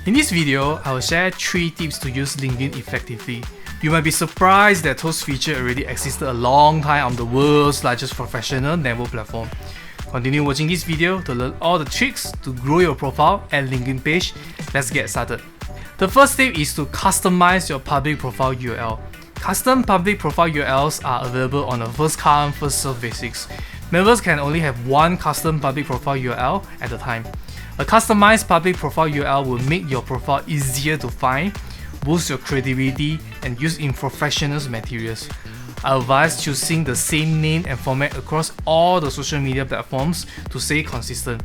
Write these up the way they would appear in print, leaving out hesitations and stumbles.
In this video, I will share 3 tips to use LinkedIn effectively. You might be surprised that those features already existed a long time on the world's largest professional network platform. Continue watching this video to learn all the tricks to grow your profile and LinkedIn page. Let's get started. The first tip is to customize your public profile URL. Custom public profile URLs are available on a first come, first served basis. Members can only have one custom public profile URL at a time. A customized public profile URL will make your profile easier to find, boost your credibility, and use in professional materials. I advise choosing the same name and format across all the social media platforms to stay consistent.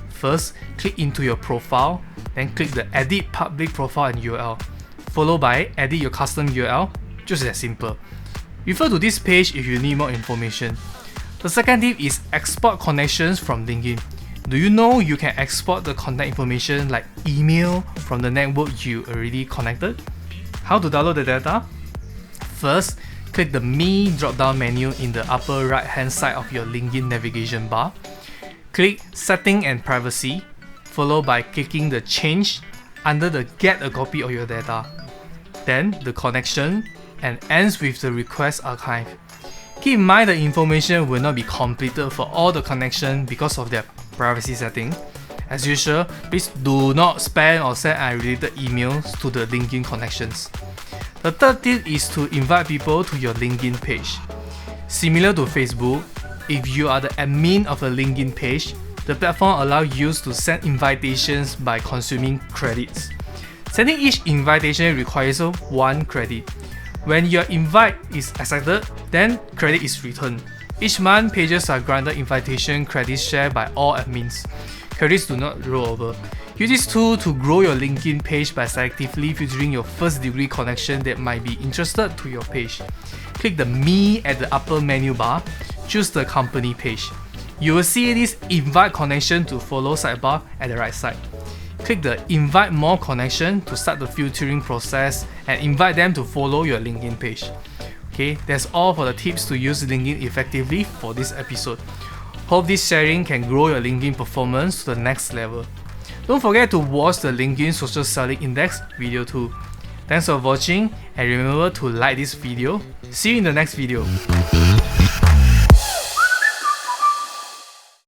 First, click into your profile, then click the Edit Public Profile and URL, followed by Edit your custom URL, just that simple. Refer to this page if you need more information. The second tip is export connections from LinkedIn. Do you know you can export the contact information like email from the network you already connected? How to download the data? First, click the Me drop-down menu in the upper right-hand side of your LinkedIn navigation bar. Click Setting and Privacy, followed by clicking the Change under the Get a copy of your data. Then the connection, and ends with the Request Archive. Keep in mind the information will not be completed for all the connections because of their privacy setting. As usual, please do not spam or send unrelated emails to the LinkedIn connections. The third tip is to invite people to your LinkedIn page. Similar to Facebook, if you are the admin of a LinkedIn page, the platform allows you to send invitations by consuming credits. Sending each invitation requires 1 credit. When your invite is accepted, then credit is returned. Each month, pages are granted invitation credits shared by all admins. Credits do not roll over. Use this tool to grow your LinkedIn page by selectively filtering your first-degree connection that might be interested to your page. Click the Me at the upper menu bar. Choose the company page. You will see this Invite Connection to Follow sidebar at the right side. Click the Invite More Connection to start the filtering process and invite them to follow your LinkedIn page. Okay, that's all for the tips to use LinkedIn effectively for this episode. Hope this sharing can grow your LinkedIn performance to the next level. Don't forget to watch the LinkedIn Social Selling Index video too. Thanks for watching and remember to like this video. See you in the next video.